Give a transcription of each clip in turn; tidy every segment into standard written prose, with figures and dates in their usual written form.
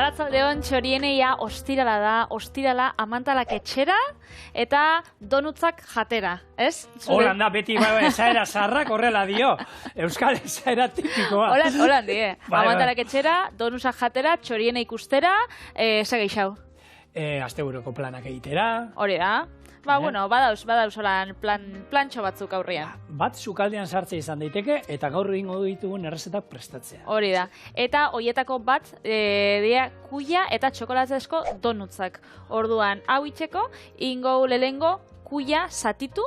Arratzaldeon txorieneia ostirala amantalak etxera eta donutzak jatera, ez? Holanda beti esaera zarrak horrela dio. Euskal esaera tipikoa. Holan die. Amantalak etxera, donutzak jatera, txoriene ikustera, ze geixau? Asteburuko planak egitera. Hori da. Bueno, badauz holan plantxo batzuk aurrian. Bat sukaldean sartzea izan daiteke eta gaur egingo ditugun errezetak prestatzea. Hori da. Eta hoietako bat dira kuia eta txokolatezko donutzak. Orduan, hau itxeko, ingo lehengo kuia zatitu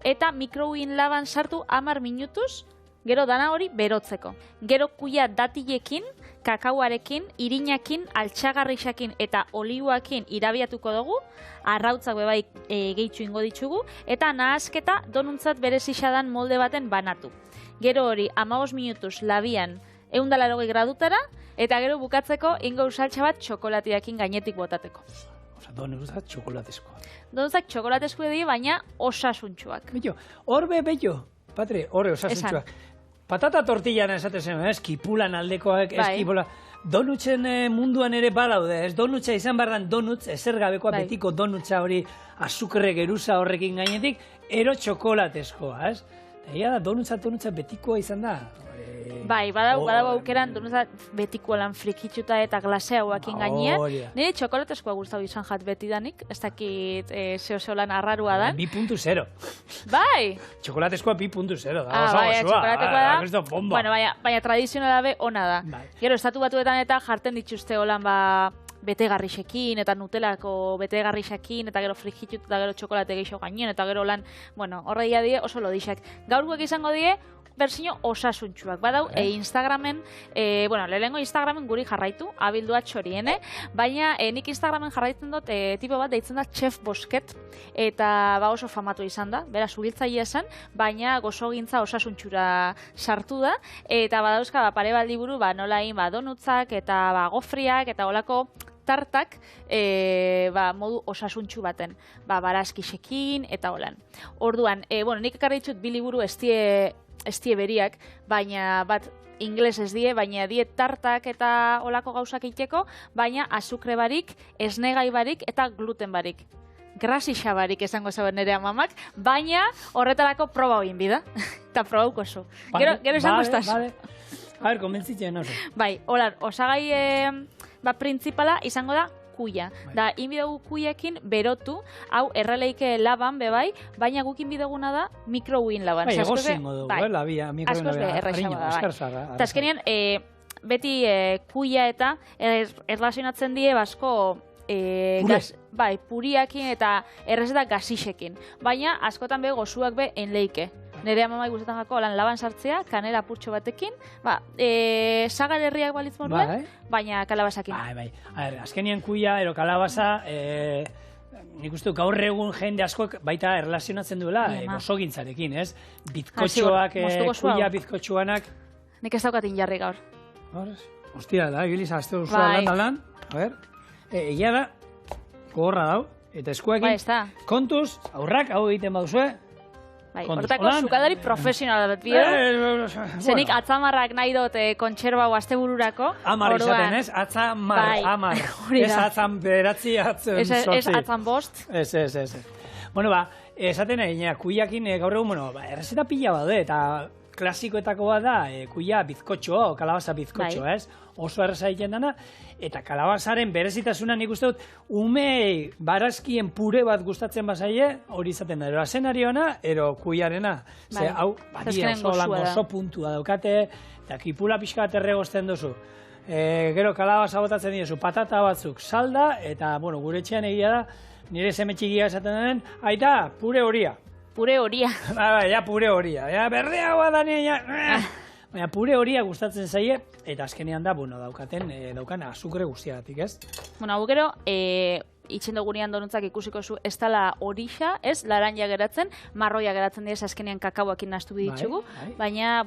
eta mikrowin laban sartu 10 minutuz, gero dana hori berotzeko. Gero kuia datilekin, kakauarekin, irinakin, altxagarrixakin eta oliuakin irabiatuko dugu, arrautzak bebai gehitxu ingo ditugu, eta nahasketa donuntzat berezixadan molde baten banatu. Gero hori 15 minutuz labian 180 gradutara, eta gero bukatzeko ingo usaltxa bat txokolatiakin gainetik botateko. Osa, donutzak txokolatezkoa. Donutzak txokolatezko edo baina osasuntxuak. Bello, Patri, horre osasuntxuak. Patata tortillan esaten zen, kipulan aldekoak, kipulan. Donutzen munduan ere badaude, ez donutza izan barran donutz, ezer gabekoa betiko donutza hori azukre geruza horrekin gainetik, ero txokolatezkoa, ez? Egia da, donutza betikoa izan da. Badau aukeran donutza betikoa lan frikitxuta eta glasea hauakin gainean. Nire txokolatezkoa gustau izan jat betidanik, ez dakit zeo lan arrarua da. 2.0. Bai! Txokolatezkoa 2.0 da. Txokolatekoa da. Bueno, baina tradizionala be ona da. Gero, estatu batuetan eta jarten dituzte holan betegarrixekin eta nutelako betegarrixekin eta gero frikitxut eta gero txokolate gehiago gainen eta gero lan, bueno, horreia die oso lodixak. Gaurkoak izango die, berzio osasuntxuak. Badau, Instagramen, lehenengo Instagramen guri jarraitu, abildua txoriene, baina nik Instagramen jarraitzen dut tipo bat deitzen da Chef Bosket, eta oso famatu izan da, bera subiltzaile esan, baina gozogintza osasuntxura sartu da, eta badauzka pare bat liburu, nolain donutzak, eta gofriak, eta olako tartak modu osasuntxu baten, barazkixekin, eta holan. Orduan, nik ekarri ditut bi liburu estie beriak, baina bat ingles ez die, baina die tartak eta olako gauzak iteko, baina azukre barik, esnegai barik eta gluten barik. Grasixa barik esango zaben nire amamak, baina horretarako proba hoin bida. Eta probauko zu. Gero esango estaz. A ver, konbentzitzen oso. Bai, holan, osagai principala izango da kuia. Da, inbidugu kuiekin berotu, hau erreleike laban bebai, baina guk inbiduguna da mikrowin laban. Bai, egozingo dugu, labia, mikrowin laban. Eta azkenean, beti kuia eta erlazionatzen die basko puriakin eta errezeta gazixekin. Baina, askotan be gozuak be enleike. Nire amamai gustetan jako lan laban sartzea, kanela purtxo batekin, sagar herriak balitz moduen, baina kalabasakin. Bai. Azkenien kuia, ero kalabasa, nik uste gaur egun jende askoak baita erlazionatzen duela gozogintzarekin, ez? Bizkotxoak, kuia bizkotxoanak. Nik ez daukatin jarri gaur. Hostia, da, Giliza, azte duzua lan. A ver, egia da, gogorra dau, eta eskuekin, kontuz, aurrak hau egiten baduzue, horretako sukaldari profesional bat bideo. Zenik atzamarrak nahi dut kontserba astebururako. Amar izaten, ez? Amar. Ez atzan beratzi, atzen sortzi. Ez atzan bost. Ez. Bueno, esaten egin, kuiakin gaur egun, errezeta pila bade, eta klasikoetako bat da, kuia bizkotxo, kalabaza bizkotxo, ez? Oso erreza egiten dana, eta kalabazaren berezitasuna nik uste dut, umei barazkien pure bat gustatzen bazaie, hori izaten da, ero azenariona, ero kuiarena. Ze, hau, oso puntua daukate, eta kipula pixka bat erregozten duzu. Gero kalabaza botatzen diezu, patata batzuk salda, eta, gure etxean egia da, nire semetxigia esaten denen, aita, pure horia. Pure horia. Pure horia. Berdeagoa da nire, baina pure horia gustatzen zaie, eta azkenean da, daukan azukre guztiagatik, ez? Hau gero, itxen dugunean donutzak ikusiko zu, ez dala horixa, ez, laranja geratzen, marroia geratzen dira, azkenean kakauakin nastu biditzugu, baina,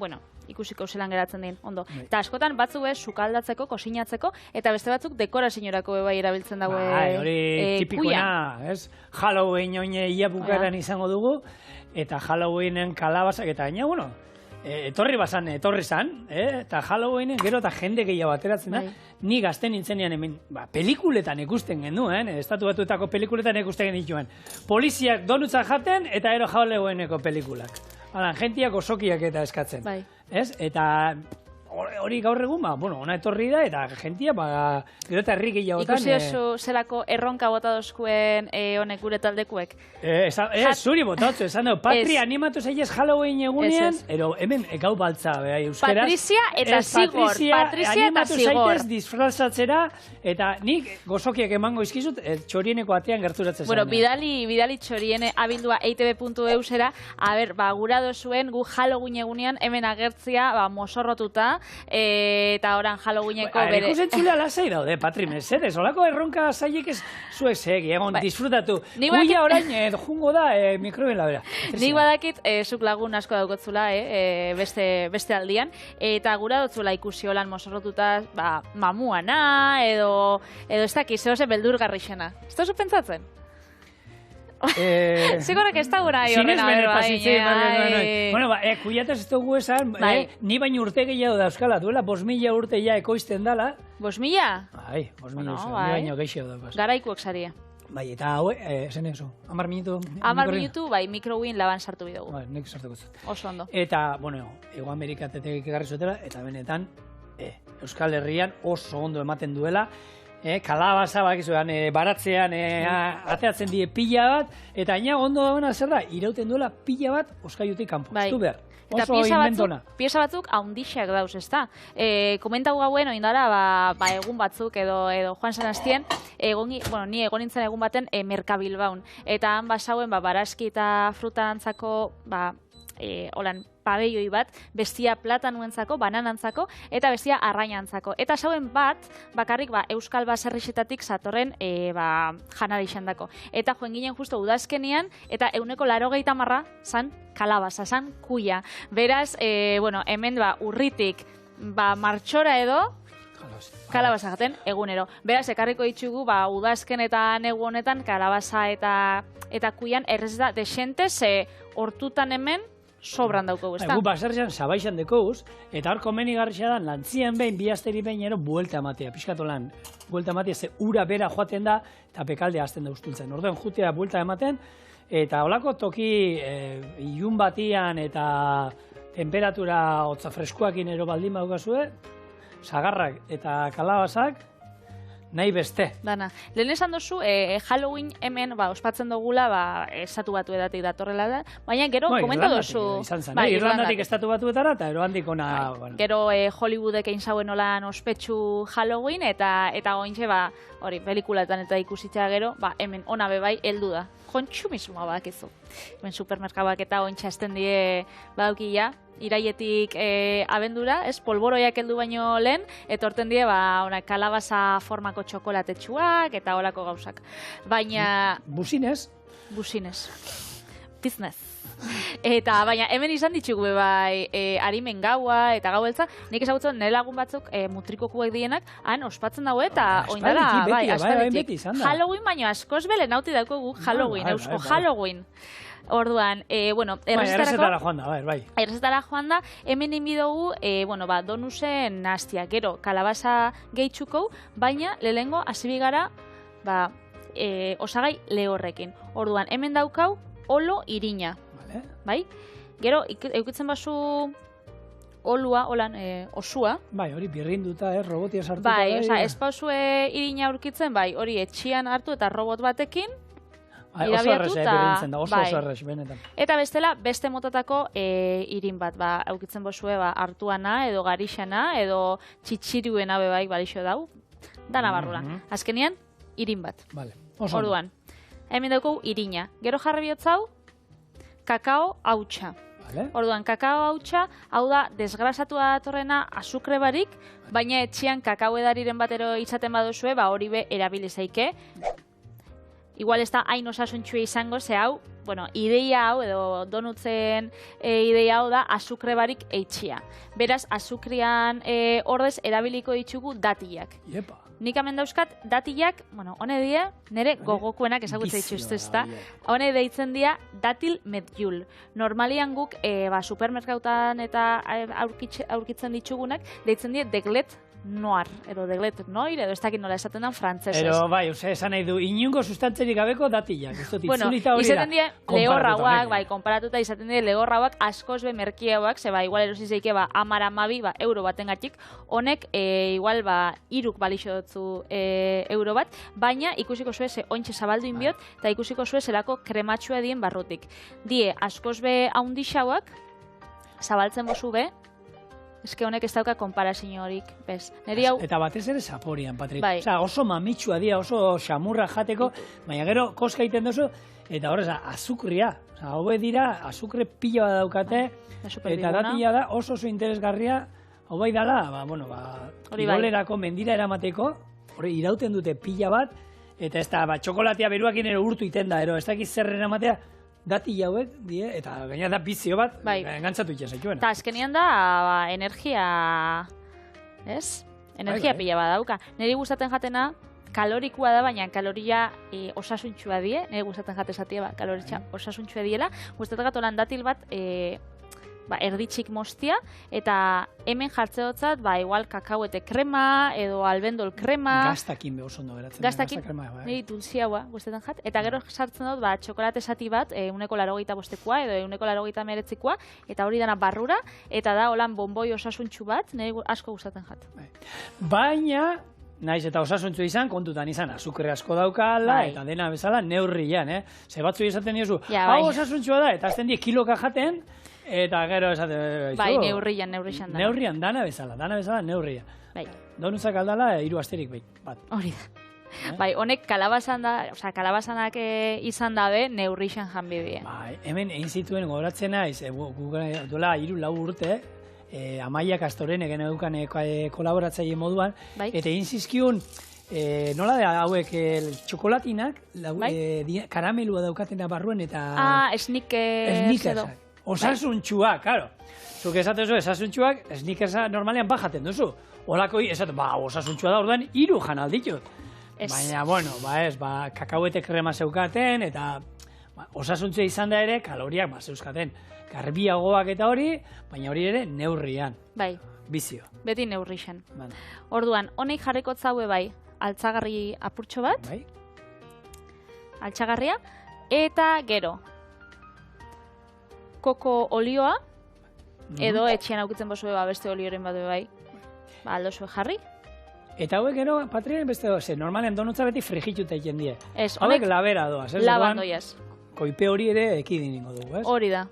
ikusiko zelan geratzen den, ondo. Eta askotan batzu sukaldatzeko, kosinatzeko, eta beste batzuk dekorazioarako bai erabiltzen dago kuia. Hori tipikoena, ez? Halloween oine ia bukaeran izango dugu, eta Halloweenen kalabazak, eta gaina, etorri zan, eta Halloweenen gero eta jende gehiago ateratzen da, ni gazten nintzenean hemen, pelikuletan ikusten genuen, Estatu Batuetako pelikuletan ikusten genituen, poliziak donutza jaten eta ero Halloweeneko pelikulak. Hala, jentiak osokiak eta eskatzen. Eta hori gaur egun, ona etorri da, eta jentia, gero eta herri gehiagotan... Ikusi oso zelako erronka bota dozkuen honek gure taldekuek? Zuri botatzu, esan dugu, Patri animatu zaitez Halloween egunean, ero hemen gau baltza, euskaraz. Patrizia eta Zigor. Animatu zaitez disfrazatzera, eta nik gozokiak emango izkizut, txorieneko atean gerturatzen zaina. Bueno, bidali txoriene abildua eitb.eusera, gura dozuen gu Halloween egunean hemen agertzia mosorrotuta, eta oran Halloweeneko bere... Ikusentzulea lasai daude, Patri, mesedez, olako erronka zaiek ez zuek segi, egon, disfrutatu. Guia orain, jungo da, mikroben labera. Nik badakit, zuk lagun asko daukotzula, beste aldian, eta gura dotzula ikusi holan mosorrotuta, mamuana, edo ez dakiz, zehoze beldurgarri xena. Ez da zu pentsatzen? Zigorrak ez da gura horrena bai. Bueno, kuiataz ez dugu esan, ni baino urte gehiago dauzkala, duela 5.000 urte ja ekoizten dala. 5.000? Bai, 5.000 ni baino gehiago daukaz. Garaikuak saria. Bai, eta hau, zen eso, 10 minutu. 10 minutu, bai, mikroguin laban sartu bidugu. Bai, nik sartuko zut. Oso ondo. Eta, bueno, Ego Amerikatetek egarri zutela, eta benetan, Euskal Herrian oso ondo ematen duela, kalabaza, baratzean ateatzen die pila bat, eta aina ondo dagoena zer da, irauten duela pila bat oskaiutik kanpo. Estu behar. Eta pieza batzuk haundixak dauz, ez da? Komentau gauen, oindara, egun batzuk edo Juan Sanastien, ni egon nintzen egun baten Merkabilbaun. Eta han basauen, barazki eta frutantzako, holan, pabelloi bat, bestia platanuentzako, bananantzako, eta bestia arrainantzako. Eta zauen bat, bakarrik Euskal Baserrixetatik zatorren janari xandako. Eta joen ginen justo udazkenian, eta 180 zan kalabaza, zan kuia. Beraz, hemen urritik martxora edo, kalabaza jaten egunero. Beraz, ekarriko ditugu, udazken eta negu honetan, kalabaza eta kuian, errezeta desente, ze hortutan hemen, sobran dauko, ez da? Gu baserrian sabaixan dekouz, eta hor komenigarri xadan, lantzien behin, bi asteri behin ero, buelta ematea, pixkatu lan, buelta ematea, ze ura bera joaten da, eta pekalde azten da ustultzen. Orduan, jutea buelta ematen, eta holako toki ilun batian eta temperatura hotza freskoakin ero baldin badukazue, sagarrak eta kalabazak, nahi beste. Dana. Lehen esan duzu, Halloween hemen ospatzen dugula, estatu batuetatik datorrela da, baina gero komento duzu. Irlandatik estatu batuetara eta eroandik ona. Gero Hollywoodek egin zauen olan ospetsu Halloween, eta ointxe, hori, pelikuletan eta ikusitzea gero, hemen ona bebai heldu da. Kontsumismoa bakizu. Hemen supermerkabak eta ointxe azten die badaukia, iraietik abendura, polboroiak heldu baino lehen, eta horten die, kalabaza formako txokolatetxuak eta horako gauzak. Baina... Businez? Businez. Business. Eta, baina, hemen izan ditugu harimen gaua eta gau beltza, nik ezagutzen nire lagun batzuk mutrikokuak dienak, han ospatzen dago eta oindala, aspalditik. Halloween baino askoz bele nauti dauko guk Halloween, eusko Halloween. Orduan, errezetara joan da, bai. Errezetara joan da, hemen inbidogu, donusen nastia, gero, kalabaza gehitxuko, baina, lehengo, azibigara, osagai lehorrekin. Orduan, hemen daukau, olo irina. Bai? Gero, eukitzen bazu olua, osua. Bai, hori birrinduta, robotia sartuta. Bai, ez pausue irina aurkitzen, bai, hori etxian hartu eta robot batekin, oso errez, birrintzen da, oso errez, benetan. Eta bestela, beste motatako irin bat, eukitzen bozue, hartuana, edo garixana, edo txitsiriuena bebaik balixo dau, dana barrula. Azkenian, irin bat. Orduan, hemen dauko irina. Gero jarri bihotzau, kakao hautsa. Orduan, kakao hautsa, hau da, desgrasatua datorrena azukre barik, baina etxian kakao edariren batero izaten baduzue, hori be erabilizaike. igual ez da hain osasuntxua izango, ze hau, bueno, ideia hau, edo donutzen ideia hau da azukre barik eitxia. Beraz, azukrian ordez erabiliko ditugu datilak. Iepa. Nik hemen dauzkat, datilak, bueno, hone dira, nire gogokuenak ezagutza dituzte ezta. Hone deitzen dira datil medjul. Normalian guk supermerkautan eta aurkitzen ditugunak, deitzen dira deglet noir, edo deglet noir, edo ez dakit nola esaten den frantzesez. Ero, bai, esan nahi du, inungo sustantzerik gabeko datilak. Bueno, izaten dira lehorrauak, bai, konparatuta izaten dira lehorrauak askoz be merkiauak, ze ba, igual erosi zeike, ba, 10-12 euro batengatik, honek, igual, ba, 3 balixo dutzu euro bat, baina ikusiko zue ze ontxe zabaldu inbiot, eta ikusiko zue zelako krematxua dien barrutik. Die, askoz be haundixauak, zabaltzen bozu be, eske honek ez dauka konparazio horik, bez. Eta batez ere zaporian, Patrik. Bai. Osa, oso mamitsua dira, oso xamurra jateko, baina gero koska egiten duzu, eta horrez, azukria. Osa, hobe dira, azukre pila bat daukate, eta datila da oso interesgarria, hau bai dala, ba, bueno, ba, irolerako mendira eramateko, hori irauten dute pila bat, eta ez da, ba, txokolatea beruakin ere urtu iten da, ez dakiz zer eramatea, dati hauek, eta gaina da bizio bat, engantzatu itxasaituena. Eta azkenean da, energia, ez? Energia pila bat dauka. Niri gustatzen jatena, kalorikua da, baina kaloria osasuntxua die, niri gustatzen jate zatia, kaloria osasuntxua diela, gustatzen gatolan datil bat, erditxik mostia, eta hemen jartzeotzat, igual kakaoete krema, edo albendol krema. Gaztakin behoz ondo geratzen. Gaztakin, niri dulzi haua, guztetan jat. Eta gero sartzen dut, txokolate zati bat, 185koa, edo 189koa, eta hori dana barrura, eta da, holan bonboi osasuntxu bat, niri asko gustatzen jat. Baina, naiz eta osasuntzu izan, kontutan izan, azukre asko daukala, eta dena bezala neurrian, Ze batzu izaten diozu, hau osasuntxua da, eta azten die kiloka jaten, eta gero esaten... Bai, neurrian da. Neurrian, dana bezala neurrian. Bai. Donuzak aldala, 3 asterik bat. Hori da. Bai, honek kalabazanak izan dabe neurrixan janbidea. Bai, hemen egin zituen gogoratzen naiz, duela 3-4 urte, Amaia Kastorenek edukan kolaboratzaile moduan, eta egin zizkion, nola da hauek txokolatinak, karamelua daukatena barruen, eta... Snickers. Osasuntxua, karo. Zuk esatezu, osasuntxuak, snickersa normalean bajaten duzu. Olako, esaten, osasuntxua da orduan, 3 jan alditut. Baina, bueno, kakaoete krema zeukaten, eta osasuntxua izan da ere, kaloriak zeuzkaten. Garbiagoak eta hori, baina hori ere neurrian. Bai. Bizio. Beti neurrixen. Orduan, honek jarriko tzaue altzagarri apurtxo bat. Bai. Altzagarria. Eta gero, koko olioa, edo etxean aukitzen bozue beste olioren bat bai. Aldo zue jarri. Eta hauek gero, Patrien, beste normalen donutza beti frigituta egin die. Ez, hauek labera doaz. Labandoiaz. Koipe hori ere ekidin ingo dugu, ez? Hori da.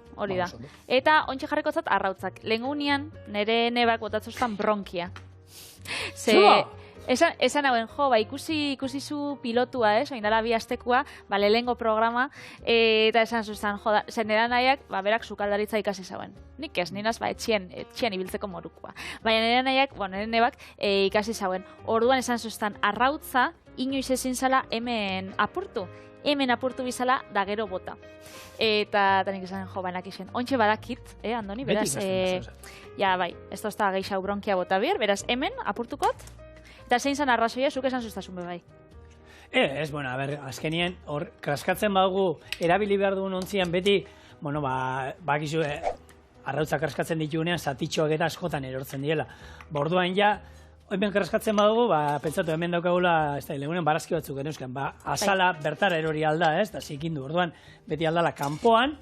Eta ontsi jarriko zat arrautzak. Lehengunian, nire nebak botatzostan bronkia. Esan hauen, ikusi zu pilotua, oindala 2 astekoa, lehengo programa, eta esan zuzan, zen eran nahiak, berak sukaldaritza ikasi zauen. Nik ez, ninaz, etxien ibiltzeko morukoa. Baina nire nahiak, nire nebak ikasi zauen. Orduan esan zuzan, arrautza, inoiz ezin zala hemen apurtu. Hemen apurtu bizala, da gero bota. Eta nik esan, bainak izan, ontxe badakit, Andoni, beraz, ez tozta gehiago bronkia bota behar, beraz, hemen apurtukot, eta zein zan arrazoia, zuk esan zuztasun bebai. Ez, azkenien, hor, kraskatzen badugu, erabili behar dugun ontzian beti, bakizu, arrautza kraskatzen ditugunean, zatitxoak eta askotan erortzen diela. Borduan hemen kraskatzen badugu, pentsatu hemen daukagula, ez da, legunen barazki batzuk genuzken, azala bertara erori alda, ez, da zikindu. Orduan, beti aldala kanpoan,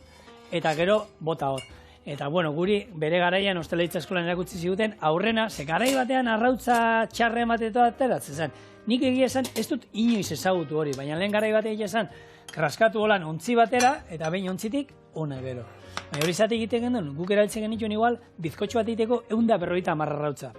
eta gero bota hor. Eta, guri bere garaian ostalaritza eskolan erakutsi ziguten, aurrena, ze garai batean arrautza txarre emateto ateratzen zen. Nik egia esan, ez dut inoiz ezagutu hori, baina lehen garai batean esan, kraskatu holan ontzi batera, eta behin ontzitik, ona gero. Baina hori zate egiten gendun, guk erailtzen genituen igual, bizkotxo bat egiteko 150 arrautza.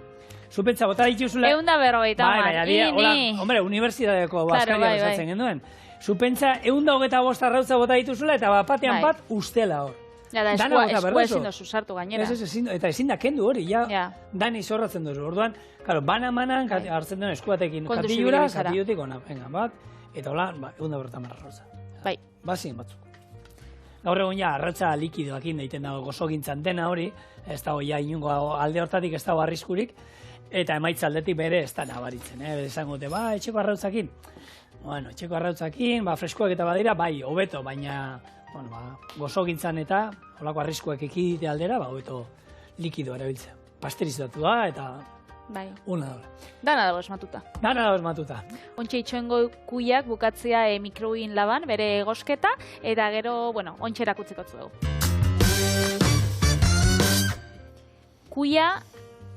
Zupentza, bota dituzula... 150, hombre, unibertsitateko baskaria bezatzen genduen. Zupentza, 125 arrautza bota dituzula, eta batean bat ustela hor. Ja, da, eskua ezin dozu sartu gainera. Eta ezin da kendu hori, dani zorratzen dozu. Orduan, bana-manan hartzen duen eskuatekin katilura, katillutik ona. Bat, eta hola, 150 arrautza. Bai. Bazien batzuk. Gaur egun ja, arrautza likidoakin daiten dago gozogintzan dena hori, ez dago ja inungo alde hortatik ez dago arriskurik, eta emaitza aldetik bere ez da nabaritzen, esango dute, etxeko arrautzakin. Bueno, etxeko arrautzakin, freskoak eta badira, bai, hobeto, baina, gozogintzan eta holako arriskuak ekidite aldera, hobeto likido erabiltzea. Pasterizatua eta una dola. Dana dago esmatuta. Dana dago esmatuta. Ontxe itxoengo kuiak bukatzea mikroin laban, bere egosketa, eta gero, ontxe erakutziko dugu. Kuia,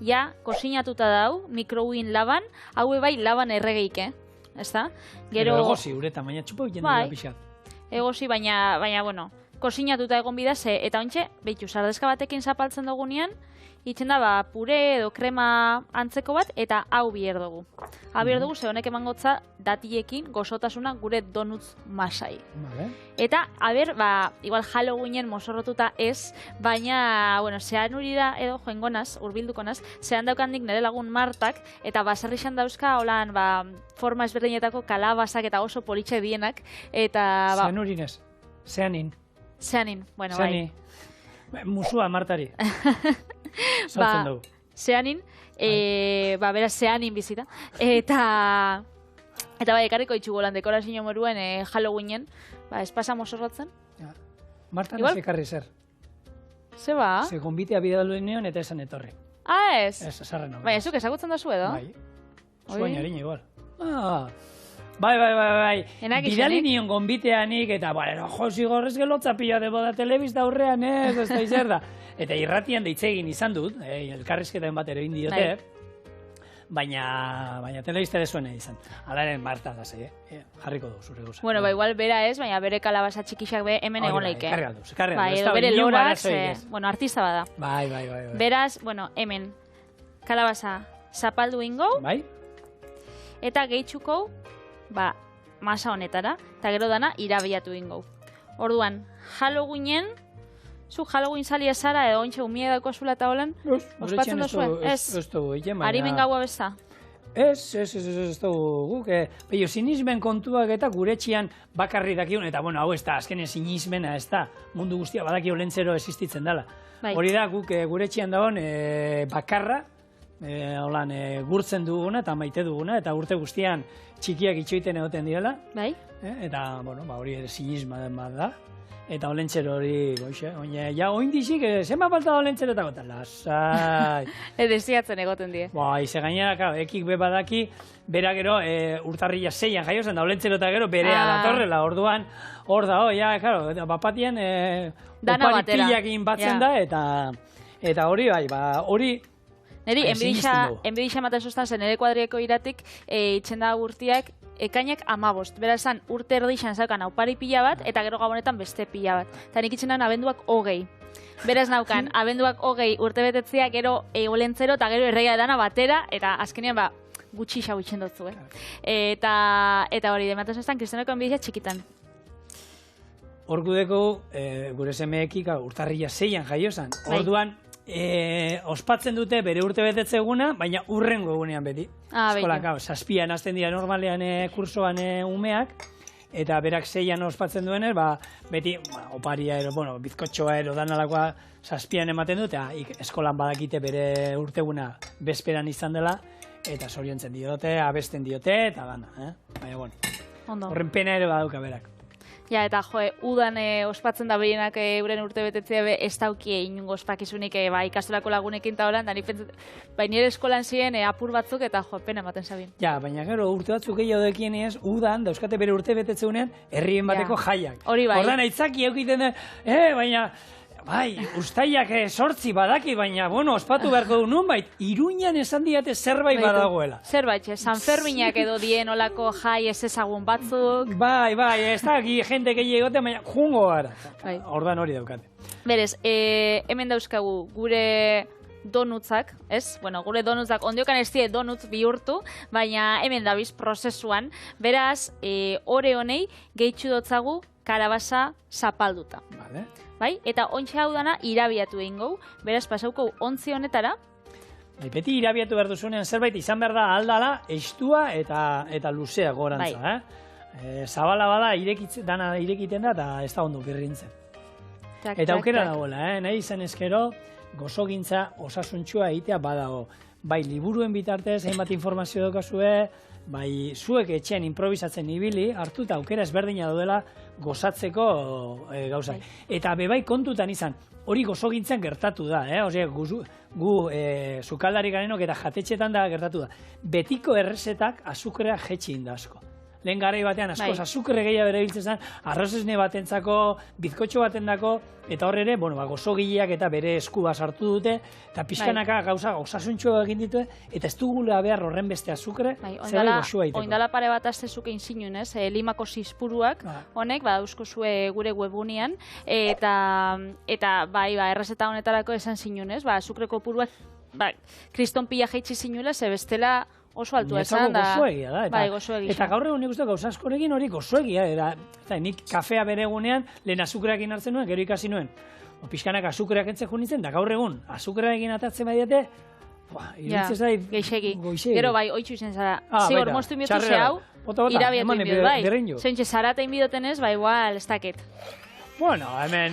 ja, kosinatuta dau, mikroin laban, haue bai laban erregeik, ez da? Gero egosi, ureta, baina txupa egin dira pixat. Egosi, baina, kosinatuta egon bidaz, eta ontxe, behitu, sardezka batekin zapaltzen dugunean, itzen da, pure edo krema antzeko bat, eta hau biher dugu. Hau biher dugu, ze honek emangotza datiekin gozotasuna gure donutz masai. Eta, igual Halloweenen mozorrotuta ez, baina, zean uri da, edo joengonaz, urbilduko naz, zean daukandik nire lagun Martak, eta baserrixan dauzka, holan, forma ezberdinetako kalabazak eta oso politxe dienak, eta... Zean urinez, zeanin. Zeanin, bai. Musua Martari. Zeanin, beraz zeanin bizita. Eta ekarriko itxugo lan dekorazio moruen Halloweenen, espasa mozorrotzen. Marta ez ekarri zer. Ze ba? Ze gonbitea bidaluen nion eta esan etorri. Ez? Ez, zarren hau. Bai, ezuk ezagutzen da zu edo? Bai. Zuain harina igual. Bai. Bidali nion gonbiteanik eta, josi gorrez gelotza pila de boda telebizta aurrean, ez da izer da. Eta irratian deitsegin izan dut, elkarrizketen bat ere indiote, baina telebizta ere zuena izan. Alaren Marta da zei, jarriko du zure gauza. Bueno, igual bera ez, baina bere kalabasa txikixak be hemen egon leike. Karri aldu. Edo bere lorak, artista bada. Bai. Beraz, hemen, kalabasa zapaldu ingo, eta gehitxuko, masa honetara, eta gero dana irabiatu ingo. Orduan, Halloweenen, zu Halloween salia zara edo ontxe umie dauko azula eta holan, ospatzen duzuen? Ez dugu, Harimen gaua besta? Ez dugu, guk, sinismen kontuak eta gure txian bakarri dakion, eta hau ez da, azkenen sinismena ez da, mundu guztia badakio lentzero existitzen dela. Hori da, guk gure txian dagoen bakarra, gurtzen duguna eta maite duguna, eta urte guztian txikiak itxoiten egoten direla. Eta, hori ere sinisma den bat da. Eta olentxero hori, oindizik, zenba falta olentxero eta gotan, lasai. Desiatzen egoten die. Ize gainera, ekik be badaki, bera gero urtarrila 6an jaiozen, da olentxero eta gero berea datorrela, orduan, hor da, bapatien opari pillakin batzen da, eta hori, hori, neri, enbidixa ematen sustan zen, nire kuadrieko iratik, itxen da urtiak, ekainak 15. Bera esan, urte erdixan zaukan opari pila bat, eta gero gabonetan beste pila bat. Eta nik itxen daun abenduak 20. Beraz naukan, abenduak 20 urte betetzea, gero olentzero, eta gero erreia dana batera, eta azkenean gutxi xau itxen dutzu, Eta hori, dematen sustan, kristenoko enbidixa txikitan. Hor gudeko, gure semeekik urtarrila 6an jaiozan. Orduan, ospatzen dute bere urte betetze eguna, baina urrengo egunean beti. Eskolan, zazpian azten dira normalean kursoan umeak, eta berak 6an ospatzen duenez, beti oparia ero, bizkotxoa ero danalakoa zazpian ematen dute, eskolan badakite bere urteguna bezperan izan dela, eta zoriontzen diote, abesten diote, eta dana. Baina, horren pena ere badauka berak. Ja, eta udan ospatzen da behienak euren urte betetzea ez daukie inungo ospakizunik ikastolako lagunekin eta holan, da nire eskolan ziren apur batzuk eta pena ematen zabin. Ja, baina gero urte batzuk gehiago dekien ez, udan dauzkate bere urte betetzeunean herrien bateko jaiak. Hori bai. Hordan aitzaki eukiten da, baina... Uztaiak 8 badaki, baina, ospatu beharko du nunbait, Iruñan esan diate zerbait badagoela. Zerbait, San Ferminak edo dien olako jai ez ezagun batzuk. Bai, ez da, jende gehiagote, baina jungo gara. Ordan hori daukate. Berez, hemen dauzkagu gure donutzak, ez? Gure donutzak, ondiokan ez die donutz bihurtu, baina hemen dabiz prozesuan. Beraz, ore honei gehitxu dotzagu karabasa zapalduta. Vale. Bai? Eta ontxe hau dana irabiatu egin gau, beraz pasauko ontzi honetara. Beti irabiatu behar duzunean zerbait izan behar da aldala, estua eta luzea gorantza. zabala bada dana irekiten da, eta ez da ondo birrintzen. Eta aukera dagoela, nahi izan ezkero, gozogintza osasuntxua egitea badago. Bai, liburuen bitartez, hainbat informazio daukazue, bai, zuek etxean improvisatzen ibili, hartu eta aukera ezberdina daudela gozatzeko gauzak. Eta bebai kontutan izan, hori gozogintzan gertatu da, gu sukaldari garenok eta jatetxetan da gertatu da. Betiko errezetak azukrea jetxi inda asko. Lehen garai batean askoz azukre gehiago bere biltzen zen, arrozesne batentzako, bizkotxo batendako, eta hor ere, gozogileak eta bere eskua sartu dute, eta pixkanaka gauza osasuntxo egin ditu, eta ez dugula behar horren beste azukre, zer goxua iteko. Oindala pare bat azte zukein zinuen, limako zizpuruak, honek, dauzko zue gure webunean, eta errezeta honetarako esan zinuen, azukreko puruak, kriston pila jaitsi zinuela, ze bestela oso altua esan da. Gozoegia da. Eta gaur egun nik uste gauza askorekin hori gozoegia. Eta nik kafea bere egunean lehen azukreakin hartzen nuen, gero ikasi nuen. Pixkanak azukreak entzek junitzen, da gaur egun azukreakin atatzen badiate, iruditzen zait goizegi. Gero oitzu izen zara. Zigor, moztu inbiotu ze hau, irabiatu inbiotu, bai. Zointxe, zarata inbiotenez, igual, ez dakit. Bueno, hemen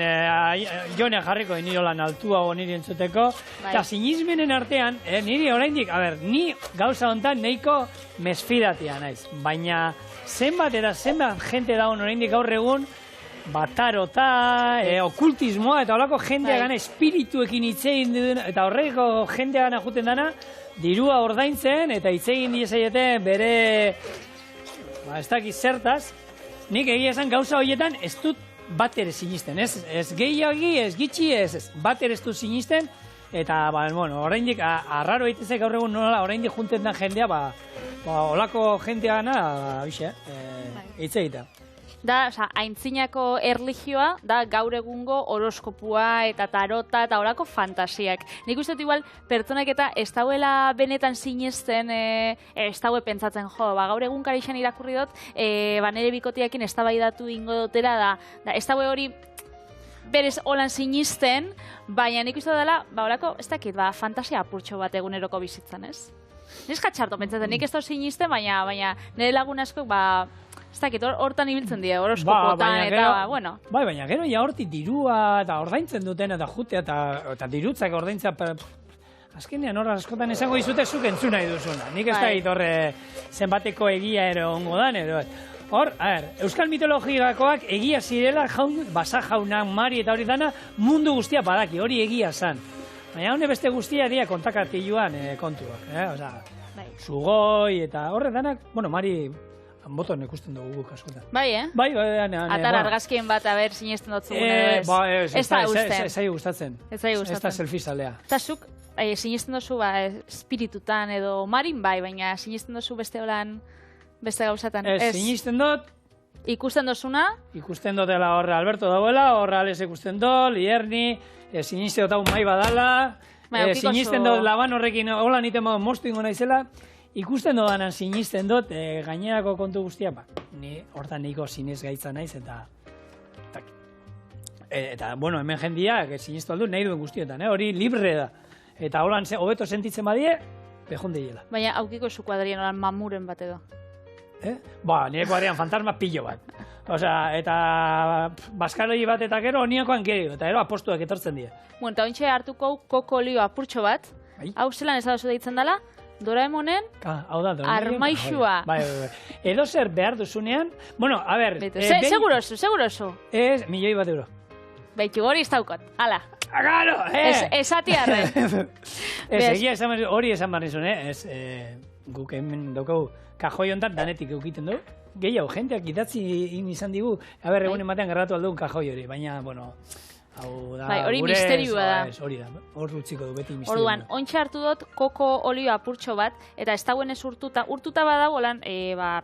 jone jarriko nire lan altuago nire entzuteko. Eta sinismenen artean, niri oraindik, ni gauza hontan nahiko mesfidatia naiz. Baina zenbat jente dagoen oraindik gaur egun, batarota, okultismoa, eta holako jendea gana espirituekin hitzein duen, eta horreko jendea gana juten dana, dirua ordaintzen, eta hitzein diezaieten bere, ez dakiz zertaz, nik egia esan gauza horietan ez dut bat ere sinisten, ez gehiagi, ez gitxi, ez bat ere ez du sinisten, eta, oraindik, arraro egitezek gaur egun nola, oraindik junten den jendea, olako jentea gana, hitz egita. Da, aintzinako erlijioa, da gaur egungo horoskopua eta tarota eta horako fantasiak. Nik uste dut igual, pertsonak eta ez dauela benetan sinesten, ez daue pentsatzen, gaur egun karixan irakurri dut, nire bikotiakin ez dabaidatu ingo dutela, da ez daue hori berez holan sinisten, baina nik uste dela, horako, ez dakit, fantasia apurtxo bat eguneroko bizitzan, ez? Neska txarto pentsatzen, nik ez dut sinisten, baina nire lagun asko, ez dakit, hortan ibiltzen dira, horoskopotan, eta, bueno. Bai, baina gero ja hortik dirua, eta ordaintzen duten, eta jutea, eta dirutzak ordaintzea, azkenean horra askotan esango dizute zuk entzun nahi duzuna. Nik ez dakit horre zenbateko egia ero ongo dan, edo. Hor, euskal mitologiakoak egia zirela basa jaunak, mari eta hori dana mundu guztia badaki, hori egia zan. Baina hone beste guztia dira kontakatiluan kontuak, sugoi eta horre danak, mari... Boton ikusten dugu guk askotan. Bai, Bai, atar argazkien bat, sinesten dut zugunez. Ez da gustatzen. Ez da gustatzen. Ez da selfie-zalea. Eta zuk, sinesten duzu, espiritutan edo marin bai, baina sinesten duzu beste holan, beste gauzatan. Ez, sinesten dut. Ikusten duzuna? Ikusten dutela horre Alberto dauela, horre Alex ikusten dut, Lierni, sinesten dut hau mai badala, sinesten dut laban horrekin, hola niten mostu ingo naizela, ikusten dodanan sinisten dut, gainerako kontu guztia, ni hortan niko sinez gaitza naiz, eta, hemen jendiak sinestu aldu nahi duen guztietan, hori libre da. Eta holan hobeto sentitzen badie, behon deiela. Baina aukiko zu kuadrien holan mamuren bat edo. Nire kuadrian fantasma pillo bat. Eta baskaroi bat eta gero oniakoan gero, eta gero apostuak etortzen dira. Bueno, eta ointxe hartuko koko olio apurtxo bat, hau zelan ez dagozu deitzen dela, Doraemonen armaixua. Edo zer behar duzunean, a ber... Seguroso. Ez, €1.000.000. Baitu hori ez daukot, ala. Agaro, Esati arren. Egia hori esan barri zuen, guk hemen daukau kajoi ontan danetik eukiten dugu. Gehiago, jenteak idatzi izan digu, egunen batean gerratu aldun kajoi hori, baina, hori misterioa da. Hori da, hor utziko du beti misterioa. Orduan, ontsa hartu dut koko olio apurtxo bat, eta ez dagoen ez urtuta badago lan,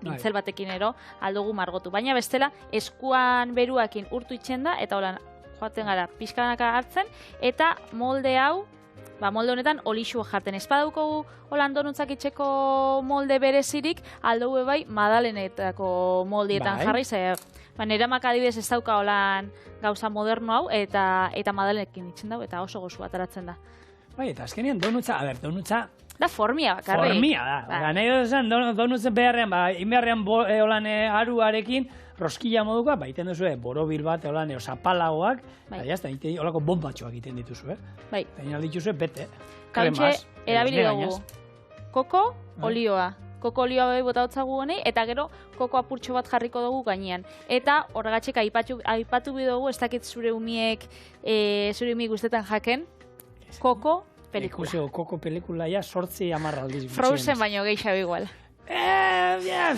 pintzel batekin ero, aldugu margotu. Baina bestela, eskuan beruakin urtu itxen da, eta holan, joaten gara, pixkanaka hartzen, eta molde hau, molde honetan olixua jarten. Ez badauko holan donutzak itxeko molde berezirik, aldugu bai madalenetako moldietan jarri, nire amak adibidez ez dauka holan gauza moderno hau, eta madalenekin itxen dago, eta oso gozu ataratzen da. Bai, eta azkenean donutza, da formia bakarrik. Formia da. Nahi dut esan, donutzen beharrean, inbeharrean holan aruarekin, roskilla moduko, iten duzu, borobil bat, holan, zapalagoak, eta jazta, holako bombatxoak egiten dituzu, Bai. Eta dituzu, bete. Kauntxe, erabili dugu. Koko, olioa. Koko olioa behi bota hotzagu honei, eta gero koko apurtxo bat jarriko dugu gainean. Eta horregatxek aipatu bidugu, ez dakit zure umiek guztetan jaken, koko pelikula. Ikusio, koko pelikula ja 8-10 aldiz. Frozen baino gehiago igual.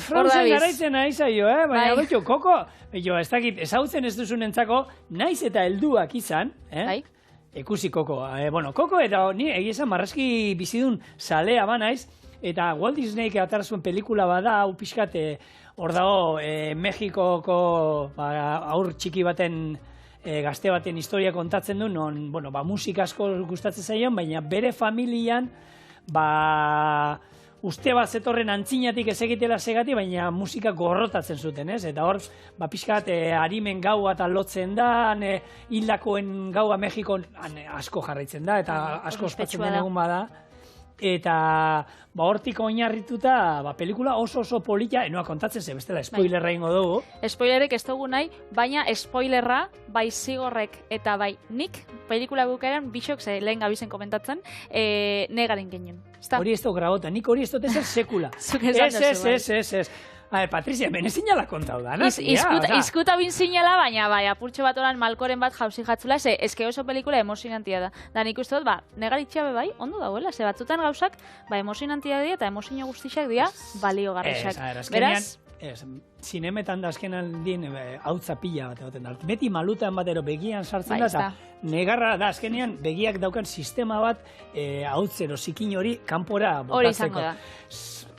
Frozen garaitzen nahi zaio, baina betxo, koko, ez dakit, ezautzen ez duzunentzako, naiz eta helduak izan, ikusi koko. Koko eta ni egizan marrazki bizidun zalea banaiz, eta Walt Disneyk atara zuen pelikula bada, hau pixkat, hor dago, Mexikoko aur txiki baten gazte baten historia kontatzen du, non, musika asko gustatzen zaion, baina bere familian, uste bat zetorren antzinatik ez egitela segati, baina musika gorrotatzen zuten, ez? Eta hor, pixkat, harimen gaua eta lotzen da, hildakoen gaua Mexikon asko jarraitzen da, eta asko ospatzen den egun bada. Eta hortik oinarrituta pelikula oso polita, enoa kontatzen ze, bestela spoilerra ingo dugu. Spoilerrek ez dugu nahi, baina spoilerra bai Zigorrek eta bai nik pelikula bukaeran bisok ze lehen gabizen komentatzen negaren genuen. Hori ez dugu grabota, nik hori ez dut ezer sekula. Ez. Patricia, bene zinala kontau da, Izkuta bin zinala, baina apurtxo bat oran malkoren bat jauzi jatzula, eske oso pelikula emozionantia da. Da nik uste dut, negaritxabe bai, ondo dauela, ze batzutan gauzak, emozionantia dira eta emozio guztixak dira balio garrixak. Beraz? Zinemetan da azken aldien hautza pila bat egoten da. Beti malutan batero begian sartzen da, eta negarra da azkenean begiak daukan sistema bat hautzero zikin hori kanpora botatzeko. Hori izango da.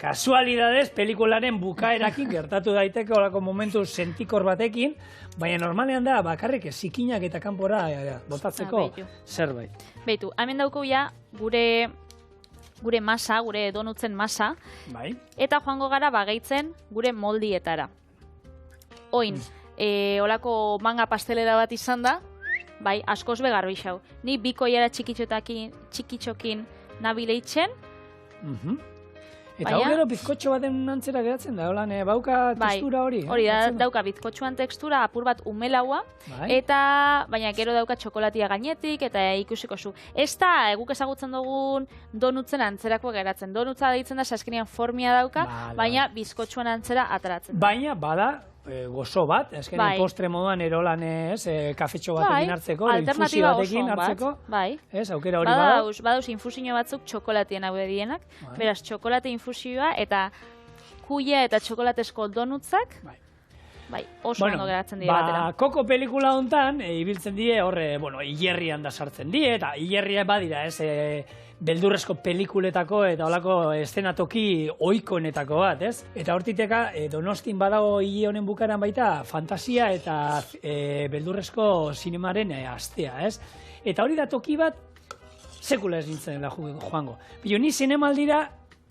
Kasualidadez, pelikularen bukaerakin gertatu daiteke olako momentu sentikor batekin, baina normalean da bakarrik zikinak eta kanpora botatzeko zerbait. Beitu, hemen dauko ja gure masa, gure donutzen masa, eta joango gara gehitzen gure moldietara. Oin, olako manga pastelera bat izan da, askoz begarbi xau. Ni bikoiara txikitxokin nabileitzen, eta hau gero bizkotxo baten antzera geratzen da, bauka tekstura hori? Hori da, dauka bizkotxoan tekstura, apur bat umelaua, eta baina gero dauka txokolatia gainetik, eta ikusiko zu. Ez da, guk ezagutzen dugun donutzen antzerako geratzen. Donutza deitzen da, saskinean formia dauka, baina bizkotxoan antzera ataratzen. Baina, bada, gozo bat, ezkenean postre moduan erolan kafetxo batekin hartzeko, infusio batekin hartzeko, aukera hori bada. Badauz infusio batzuk txokolatien hau edienak, beraz, txokolate infusioa eta kuia eta txokolatesko donutzak, oso ondo geratzen dira batera. Koko pelikula hontan, ibiltzen die, horre, hilerrian da sartzen die, eta hilerria badira, beldurrezko pelikuletako eta olako eszenatoki ohikoenetako bat, ez? Eta hortiteka, Donostin badago hile honen bukaran baita fantasia eta beldurrezko zinemaren astea, ez? Eta hori da toki bat, sekula ez nintzen da joango. Bilo, ni zinemaldira,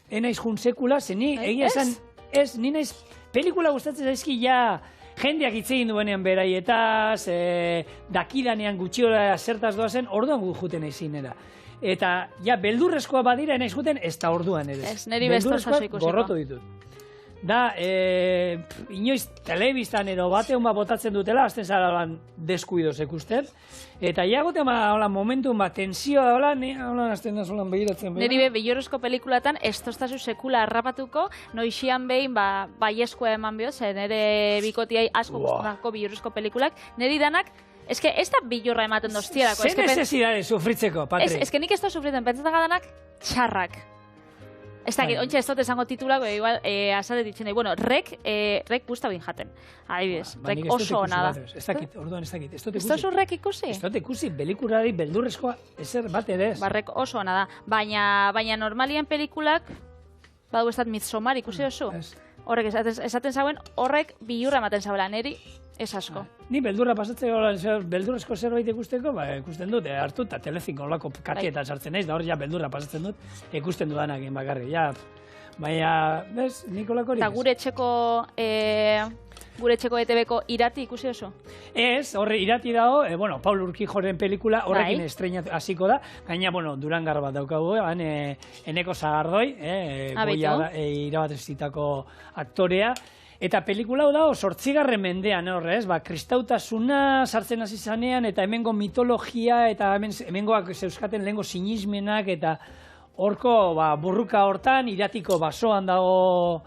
enaiz jun sekula, ze ni egia esan, ni naiz pelikula gustatzen zaizki ja jendeak hitz egin duenean beraietaz, dakidanean gutxiola zertaz doazen, orduan gu juten eizinera. Eta, beldurrezkoa badira enaiz juten, ez da orduan ere. Ez, niri bestan zaso ikusiko. Gorrotu ditut. Da, inoiz telebistan edo batean botatzen dutela, azten zara holan deskuidoz ikusten. Eta iagoten momentu tensioa holan azten da zolan behiratzen. Niri bihurrezko pelikulatan ez toztazu sekula harrapatuko, noixian behin baieskoa eman behot, nire bikotiai asko guztako bihurrezko pelikulak, niri danak, ez da bihurra ematen doztierako. Zer necesidade sufritzeko, Patri? Ez nik ez da sufritzen, pentsatzen gadanak txarrak. Ez dakit, ontsa ez dut esango titulako, igual, azalde ditzen nahi. Bueno, rek busta bin jaten. Adibidez, rek oso ona da. Ez dakit, orduan ez dakit. Ez dut rek ikusi? Ez dut ikusi, pelikulari beldurrezkoa ezer bat ere ez. Rek oso ona da. Baina normalian pelikulak, badu ez dut Midsommar ikusi oso. Horrek esaten zauen, horrek bihurra ematen zauela, neri ez asko. Ni beldurra pasatzeko, beldurrezko zerbait ikusteko, ikusten dut, hartu eta Telecinco olako katietan sartzen naiz, da hor beldurra pasatzen dut, ikusten dudanak bakarri. Baina, bez, Nikolako hori. Eta gure etxeko gure etxeko ETV-ko Irati ikusi oso? Ez, horre Irati dago, Paul Urquijoren pelikula horrekin estreinatu hasiko da, gaina, Durangar bat daukagu, Eneko Sagardoi, goia irabatezitako aktorea, eta pelikula hau dago 8. mendean, horrez, kristautasuna sartzen hasi zanean, eta hemengo mitologia, eta hemengoak zeuskaten lehengo sinismenak, eta horko burruka hortan, Iratiko basoan dago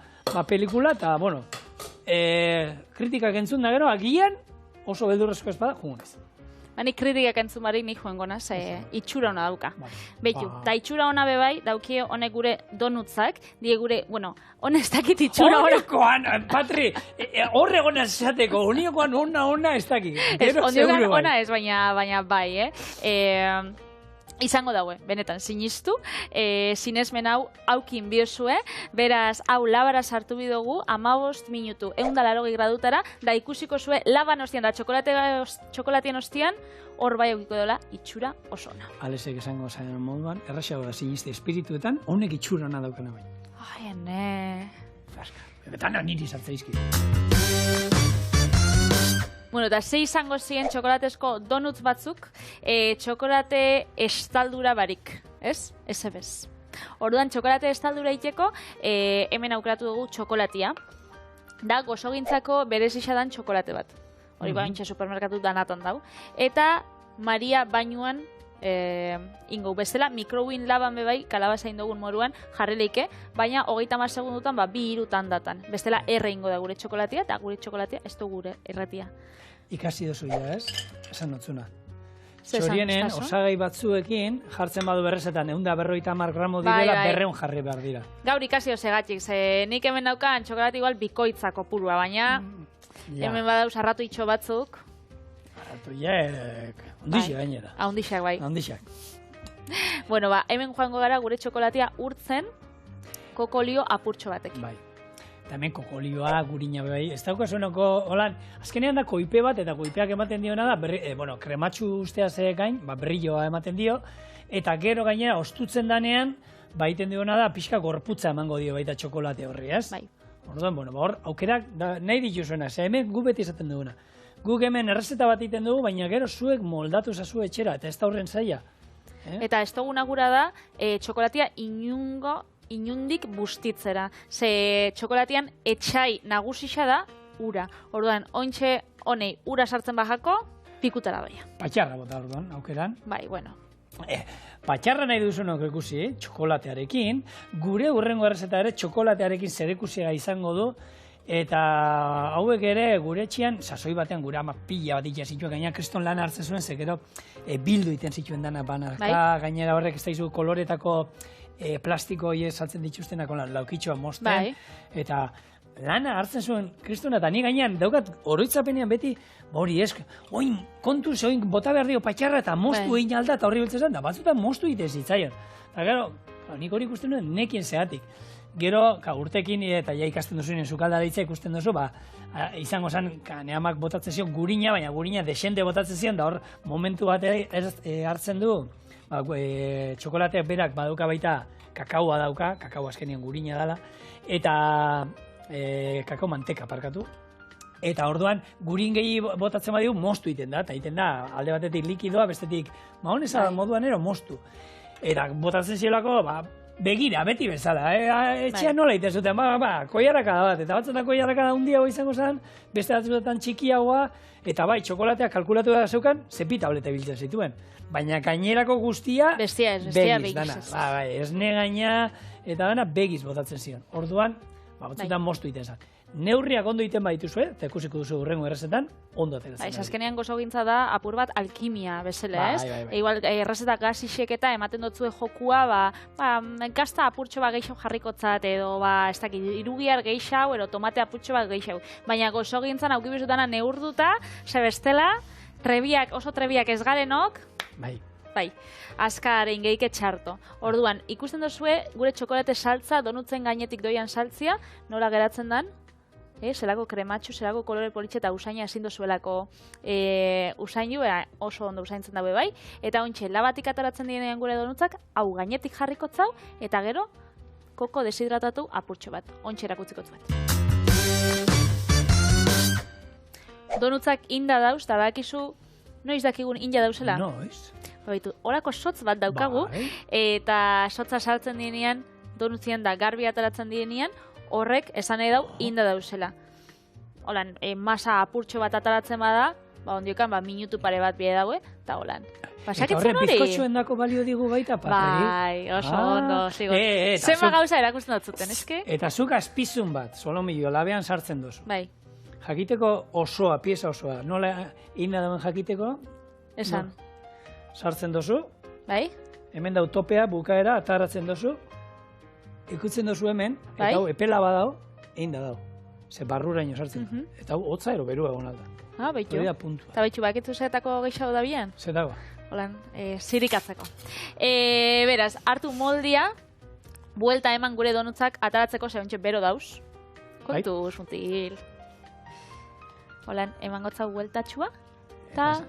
pelikula, eta, kritikak entzun da gero, agian oso beldurrezko espada, jugunez. Nik kritikak entzun barik nik joan gona, itxura hona dauka. Betu, eta itxura hona bebai, daukie honek gure donutzak, die gure, hona ez dakit itxura hona. Horrekoan, Patri, horrekoan esateko, honiokoan ona ez dakit. Honiokoan ona ez, baina bai, izango daue, benetan, sinistu, sinesmen hau aukin biozue, beraz, hau labara sartu bidugu, 15 minutu, 180 gradutara, da ikusiko zue laban ostian da txokolatien ostian, hor bai aukiko dola itxura oso ona. Alesek esango zaren moduan, erraxago da siniste espirituetan, honek itxura ona daukana baina. Ai, ene. Zaska, betan niri sartzaizki. Eta ze izango ziren txokolatezko donuts batzuk, txokolate estaldura barik, ez? Ez ebez. Orduan, txokolate estaldura iteko, hemen aukeratu dugu txokolatia. Da, gozogintzako berez isadan txokolate bat. Hori baintxe supermerkatu danatan dau. Eta Maria bainuan ingo bezala, mikrowin laban bebai, kalabazain dugun moruan jarreleike, baina 30 segundutan, 2-3 tandatan. Bestela ingo da gure txokolatia, eta gure txokolatia ez du gure erratia. Ikasi dozu ja, ez? Esan notzuna. Txorienen, osagai batzuekin, jartzen badu berrezetan, 150 gramo direla, 200 jarri behar dira. Gaur ikasi osegatxik, nik hemen daukan txokolati igual bikoitzako purua, baina hemen badauz arratu itxo batzuk. Ondixak gainera. Ondixak bai. Ondixak. Hemen joango gara gure txokolatia urtzen kokolio apurtxo batekin. Bai. Eta hemen kokolioa, gurina bai. Ez daukazuenoko, holan, azkenean da koipe bat, eta koipeak ematen diona da, krematxu ustea ze gain, brilloa ematen dio, eta gero gainera ostutzen danean, baiten diona da, pixka gorputza emango dio baita txokolate horri, ez? Bai. Orduan, hor, aukerak nahi dituzuena, ze hemen gu beti izaten duguna. Guk hemen errezeta bat egiten dugu, baina gero zuek moldatu zazu etxera, eta ez da horren zaila. Eta ez duguna gura da, txokolatia inundik bustitzera. Ze txokolatian etxai nagusisa da, ura. Orduan, ointxe honei ura sartzen bajako, pikutara doia. Patxarra bota orduan, aukeran. Bai, bueno. Patxarra nahi duzunok ikusi, txokolatearekin, gure hurrengo errezeta ere txokolatearekin zerikusia izango du, eta hauek ere gure etxean, sasoi batean gure ama pila bat itxea zituen, gaina kriston lan hartzen zuen, ze gero bildu iten zituen dana banarka, gainera horrek ez daizu koloretako plastiko hori saltzen dituztenak laukitxoa mosten, eta lana hartzen zuen kristona, eta ni gainean daukat oroitzapenean beti, hori ez, oin kontu ze oin bota behar dio patxarra eta mostu egin alda eta horri beltzen zen, da batzutan mostu egiten zitzaion. Eta gero, nik hori ikusten duen nekien zehatik. Gero, urtekin eta ja ikasten duzunen sukalda deitza ikusten duzu, izango zen, neamak botatzen zion gurina, baina gurina desente botatzen zion, da hor momentu bat hartzen du, txokolateak berak baduka baita kakaoa dauka, kakao azkenien gurina dela, eta kakao manteka parkatu. Eta orduan, gurin gehi botatzen badiu, mostu iten da, eta iten da, alde batetik likidoa, bestetik, honesa moduan ero, mostu. Eta botatzen zielako, begira, beti bezala, etxean nola iten zuten, koiarakada bat, eta batzutan koiarakada handiagoa izango zen, beste batzutan txikiagoa, eta bai, txokolatea kalkulatu da zeukan, zepi tablete biltzen zituen. Baina gainerako guztia, begiz dana. Esne gaina, eta dana begiz botatzen zion. Orduan, batzutan mostu iten zen. Neurriak ondo iten badituzue, eta ikusiko duzu hurrengo errezetan, ondo ateratzen. Azkenean gozogintza da apur bat alkimia bezala, ez? Igual, errezetak gazisek eta ematen dotzue jokua, gazta apurtxo bat geixau jarrikotzat, edo, ez dakit, irugiar geixau, edo tomate apurtxo bat geixau. Baina gozogintzan aukibizutana neurduta, sebestela, oso trebiak ez garenok, bai, azkaren geike txarto. Orduan, ikusten duzue, gure txokolate saltza, donutzen gainetik doian saltzia, nola geratzen dan, zelako krematxu, zelako kolore politxe eta usaina ezin dozuelako usainu, oso ondo usaintzen daue bai. Eta ointxe, labatik ataratzen direnean gure donutzak, hau gainetik jarrikotzau, eta gero, koko deshidratatu apurtxo bat. Ointxe erakutziko zuet. donutzak inda dauz, eta badakizu, noiz dakigun inda dauzela? Noiz. Baitu, horako sotz bat daukagu, eta sotza sartzen dienean, donutzien da garbi ataratzen dienean, horrek esan nahi dau inda dauzela. Holan, masa apurtxo bat ataratzen bada, ondiokan, minutu pare bat bide daue, eta holan. Eta horre, bizkotxoen dako balio digu baita, Pateri? Bai, oso ondo, zigo. Zema gauza erakusten dutzuten, eske? Eta zuk azpizun bat, solomillo, labean sartzen duzu. Bai. Jakiteko osoa, pieza osoa, nola inda dauen jakiteko? Esan. Sartzen duzu. Bai. Hemen dau topea, bukaera, ataratzen duzu. Ikutzen duzu hemen, eta hau epela badau, inda dau. Ze barruraino sartzen da. Eta hau, hotza ero berua egon alda. Baitu. Hori da puntua. Eta baitu, baketzu zetako gehiago da bian? Zetago. Holan, zirikatzeko. Beraz, hartu moldia, buelta eman gure donutzak ataratzeko zebentxe bero dauz. Kontu, suntil. Holan, eman gotzau bueltatxua.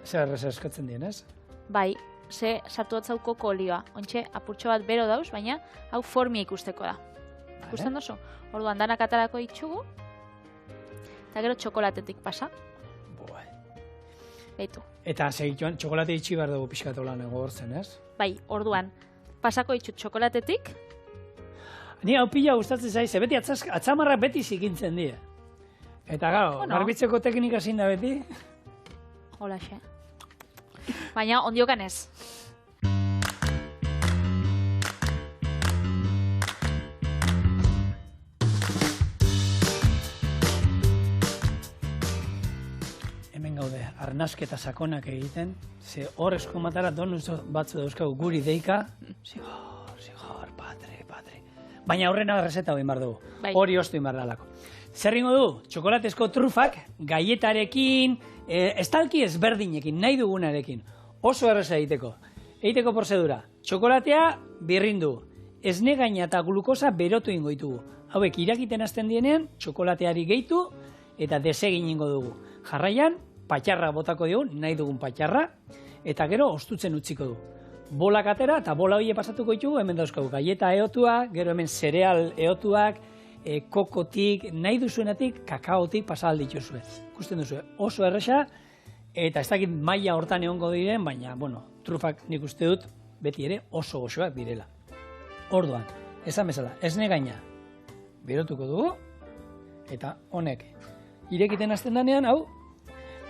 Zer errez eskatzen dien, ez? Bai, ze sartu gotzauko kolioa. Ontxe, apurtxo bat bero dauz, baina hau formia ikusteko da. Ikusten dozu? Orduan, danak atarako itxugu. Eta gero txokolatetik pasa. Beitu. Eta segituan, txokolate itxi behar dugu pixkat olan egortzen, ez? Bai, orduan, pasako itxut txokolatetik. Ni hau pila gustatzen zaiz, beti atzamarrak beti zikintzen die. Eta gau, garbitzeko teknika zein da beti? Hola, xe. Baina, ondiokan ez. Arnasketa sakonak egiten, ze hor eskumatara donuz batzu dauzkagu guri deika, zigor, patre. Baina horrena errezeta hori behar dugu, hori ostu behar dalako. Zer ringo du, txokolatezko trufak, gaietarekin, estalki ezberdinekin, nahi dugunarekin, oso erreza egiteko. Egiteko prozedura, txokolatea birrindu, esne gaina eta glukosa berotu ingo ditugu. Hauek irakiten hasten dienean, txokolateari gehitu eta desegin ingo dugu. Jarraian, patxarra botako dugu, nahi dugun patxarra, eta gero ostutzen utziko du. Bolak atera eta bola horiek pasatuko ditugu, hemen dauzkagu gaieta eotuak, gero hemen zereal eotuak, kokotik, nahi duzuenetik, kakaotik pasal dituzue. Ikusten duzu, oso erresa, eta ez dakit maila hortan egongo diren, baina, trufak nik uste dut, beti ere oso goxoak direla. Orduan, esan bezala, esne gaina, berotuko dugu, eta honek, irekiten hasten danean, hau,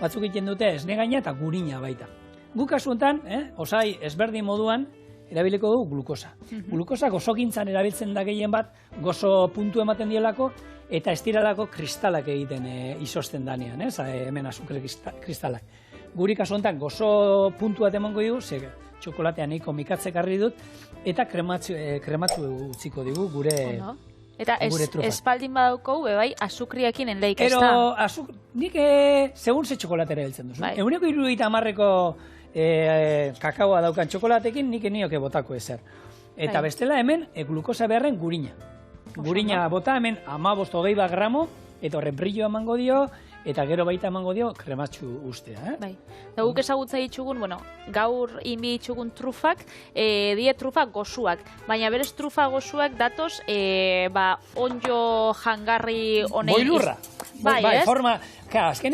batzuk egiten dute esne gaina eta gurina baita. Guk kasu honetan, osai ezberdin moduan, erabiliko dugu glukosa. Glukosa gozogintzan erabiltzen da gehien bat, gozo puntu ematen dielako, eta ez diralako kristalak egiten izosten danean, hemen azukre kristalak. Guri kasu honetan gozo puntu bat emango dugu, ze txokolatean nahiko mikatzek harri dut, eta krematzu utziko digu gure... Eta espaldin badauko, bai, azukriakin enleik ez da? Ero, nik segun ze txokolatera heltzen duzu. Eguneko 70ko kakaoa daukan txokolatekin nik nioke botako ezer. Eta bestela hemen glukosa beharren gurina. Gurina bota hemen 15-20 gramo, eta horre brillo emango dio, eta gero baita emango dio krematxu ustea. Bai. Da guk ezagutza ditzugun, gaur inbi ditzugun trufak, die trufak gozuak. Baina berez trufa gozuak datoz, onjo jangarri honek... Boilurra. Bai, forma...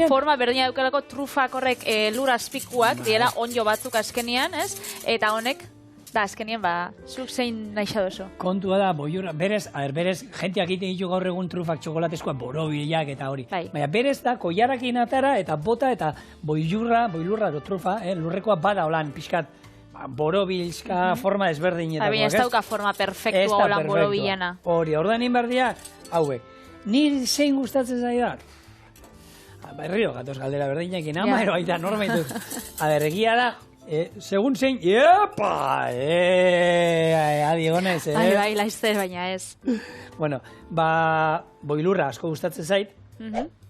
Forma berdina dukelako trufak horrek lur azpikuak, diela onjo batzuk azkenian, ez? Eta honek, da, azkenien, zuk zein nahixa dozu? Kontua da, boilurra, berez, jenteak egiten ditu gaur egun trufak txokolatezkoa borobilak eta hori. Baina berez da, koiarakin atara eta bota eta boilurra do trufa, lurrekoa bada holan pixkat, borobilska forma ezberdinetakoak, ez? Baina ez dauka forma perfektua holan borobilana. Hori, orduan inberdia, hauek. Ni zein gustatzen zaidak? Berriro, gatoz galdera berdinekin, ama ero aita normaitu. Egia da, segun zein, iepa, adiegonez, Bai, laizzer, baina ez. Bueno, boilurra asko gustatzen zait,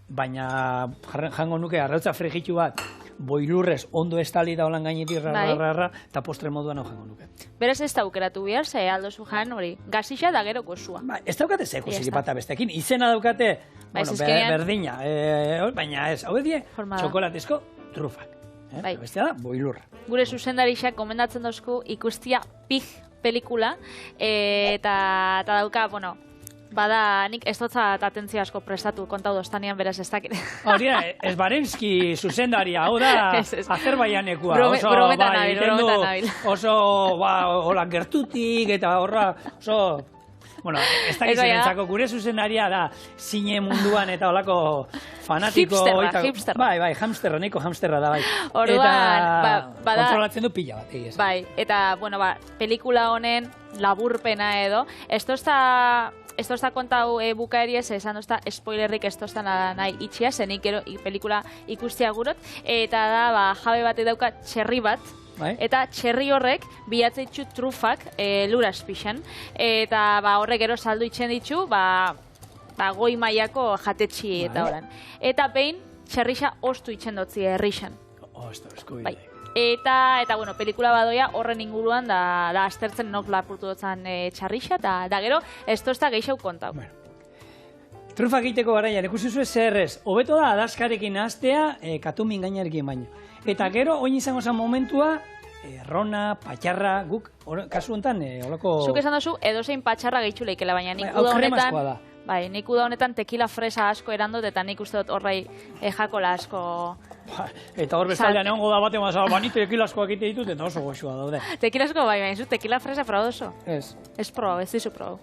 baina jango nuke arrautza frigitu bat, boilurrez ondo estali da holan gainetik, eta postre moduan hau jango nuke. Berez ez daukeratu behar, ze aldozu jan hori, gazixa da gero gozua. Ez daukate zeko ziripata bestekin, izena daukate, berdina, baina ez, hau edie, txokolatezko trufak. Bestea da, boilurra. Gure zuzendarixak komendatzen dauzku ikustia Pig pelikula, eta dauka, Bada, nik ez dotzat atentzia asko prestatu kontau doztanian beraz ez dakit. Hori da, ez Barenski zuzendaria, hau da, Azerbaijanekua. Brometan nabil. Oso, hola, gertutik, eta horra, oso... Bueno, ez dakit zerentzako, gure zuzenaria da, zine munduan eta holako fanatiko... Hipsterra. Bai, hamsterra, nahiko hamsterra da, bai. Orduan, eta kontrolatzen du pila bat, egia. Bai, eta, bueno, pelikula honen laburpena edo, ez da kontau bukaeriez, esan dozta spoilerrik ez dozta nahi itxia, zenik gero pelikula ikustia gurot, eta da, jabe bat edauka txerri bat, eta txerri horrek bilatzeitzu trufak luraz pixan, eta horrek gero saldu itxen ditzu, goi mailako jatetxi eta horan. Eta behin, txerrixa ostu itxen dotzi herrixan. Bai. Eta bueno, pelikula badoia horren inguruan da aztertzen nok lapurtu dutzen txarrixa, eta gero ez tozta gehiago kontau. Trufak egiteko garaian, ikusi zuen zer ez, hobeto da adaskarekin nahaztea katumin gainarekin baino. Eta gero, oin izango zen momentua, rona, patxarra, guk, kasu honetan, holako... Zuk esan duzu, edozein patxarra gehitzu leikela, baina nik uda honetan... Bai, nik uda honetan tekila fresa asko erandot, eta nik uste dut horrei jakola asko... Eta hor bezalean egongo da batean mazal, bani tekila asko egite ditut, eta oso goxua daude. Tekila asko bai, baina zu tekila fresa probado oso? Ez. Ez probado, ez dizu probado.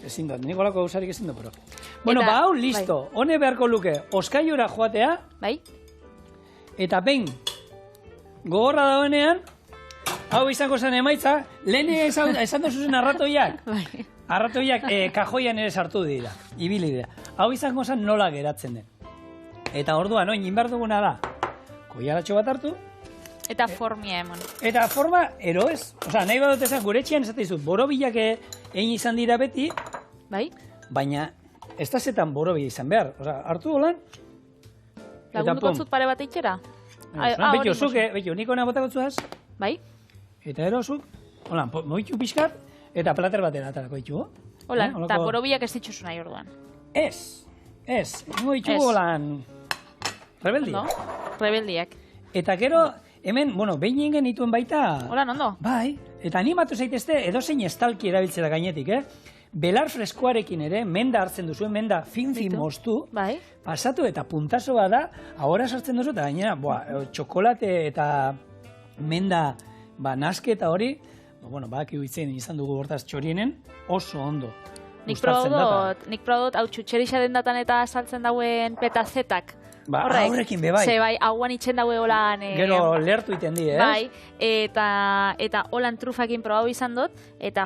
Ezin dut, nik olako gauzarik ezin dut, pero... Bueno, hau, listo. Hone beharko luke, oskaiora joatea... Bai. Eta behin, gogorra dauenean, hau izango zen emaitza, lehen esan duzuzen arratoiak. Arratoiak kajoian ere sartu dira, ibili dira. Hau izango zen nola geratzen den. Eta orduan, oin, inbar duguna da, koiaratxo bat hartu. Eta formia emon. Eta forma, ero ez. Osa, nahi badut esan, gure etxean ez dizut, borobilak egin izan dira beti. Bai. Baina, ez da zetan borobila izan behar. Osa, hartu holan. Lagunduko zut pare bat eitxera? Betio, zuke, niko nahi botako zuaz. Bai. Eta ero, zuk, holan, moitxu pixkat, eta plater batera atarako itxu. Holan, eta borobilak ez ditxuzu nahi orduan. Ez, moitxu holan, rebeldia. Rebeldiak. Eta gero, hemen, bueno, behin ingen dituen baita... Holan, ondo. Bai, eta animatu zaitezte edozein estalki erabiltzera gainetik, belar freskoarekin ere, menda hartzen duzuen, menda fin moztu, pasatu eta puntazo bada, ahora sartzen duzu, eta gainera, txokolate eta menda naske eta hori, badakigu itzen izan dugu hortaz txorienen, oso ondo. Nik probadot, hau txutxerixa den datan eta saltzen dauen petazetak. Horrekin be bai. Ze bai, hauan itxen daue holan... Gero lertu iten di, ez? Bai, eta holan trufakin probau izan dut, eta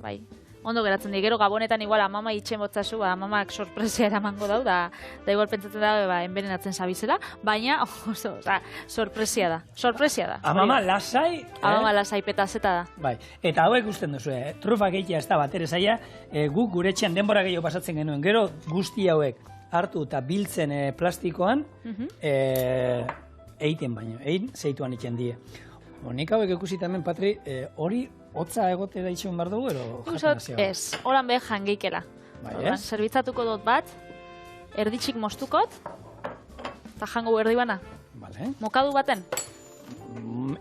bai. Ondo geratzen di, gero gabonetan igual amama itxen botzazu, amamak sorpresia eramango dau, da igual pentsatzen da, enberenatzen zabizela, baina, sorpresia da. Amama lasai? Amama lasai, petazeta da. Bai, eta hauek usten duzu, trufak egitea ez da bat ere zaila, guk gure etxean denbora gehiago pasatzen genuen, gero guzti hauek hartu eta biltzen plastikoan, eiten baino, zeituan itxen die. Nik hauek ikusita hemen, Patri, hori hotza egote da itxeun behar dugu, ero jaten hazia? Ez, holan behar jangeikela. Zerbitzatuko dut bat, erditxik moztukot, eta jango erdi bana. Mokadu baten?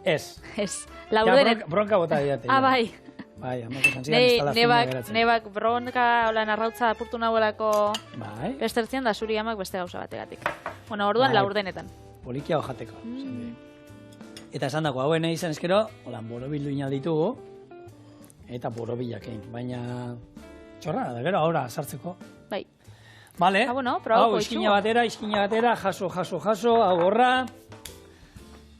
Ez. Ez, laurdenet. Bronka bota diate. Bai. Bai, amako zantzian instalazioa geratzen. Nebak bronka, holan arrautza apurtu nahuelako bestertzen da zuri amak beste gauza bategatik. Bueno, orduan laurdenetan. Polikia hojateko. Eta esan dago, hauen izan ezkero, holan borobildu inalditugu, eta borobilak egin, baina txorra, da gero, ahora sartzeko. Bai. Bale, hau iskina batera, jaso, hau horra.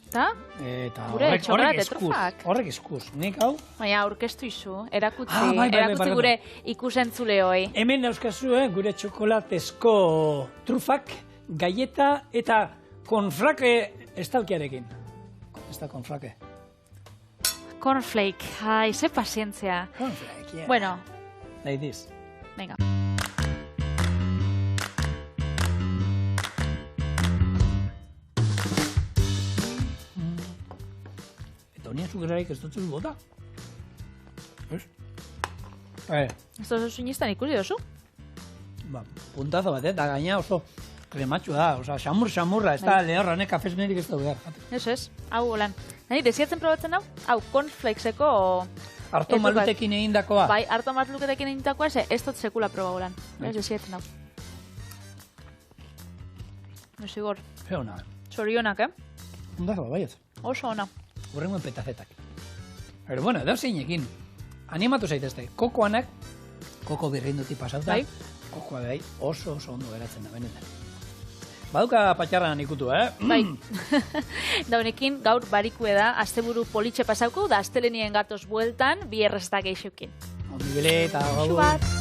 Eta horrek eskuz, nik hau? Baina aurkeztu izu, erakutzi gure ikusentzuleoi. Hemen dauzkazu, gure txokolatezko trufak, galleta eta konflake estalkiarekin. Ez da konflake. Cornflake, ai, ze pazientzia. Cornflake, yeah. Bueno. Like this. Venga. Eta honien zugerarik ez dutzu bota. Ez? Ez duzu sinistan ikusi dozu? Puntazo bat, da gaina oso krematxu da, xamurra, ez da leherra, kafez nerik ez da behar. Ez, hau holan. Nani, desiatzen probatzen hau? Hau, cornflakeseko Arto malutekin egin dakoa? Bai, arto malutekin egin dakoa, ez dut sekula proba golan. Ez desietzen hau. Esigor. Ona. Zorionak, Onda, baiet. Oso ona. Horrengoen petazetak. Pero bueno, edo zeinekin. Animatu zaitezte. Kokoanak, koko birrinduti pasauta. Bai. Kokoa bai, oso ondo geratzen da, benetan. Baduka patxarran ikutu, Bai. Daunekin, gaur barikue da, asteburu politxe pasauko, da astelenien gatoz bueltan, bi errezetak eixukin. Ondi bile eta gaur. Bat.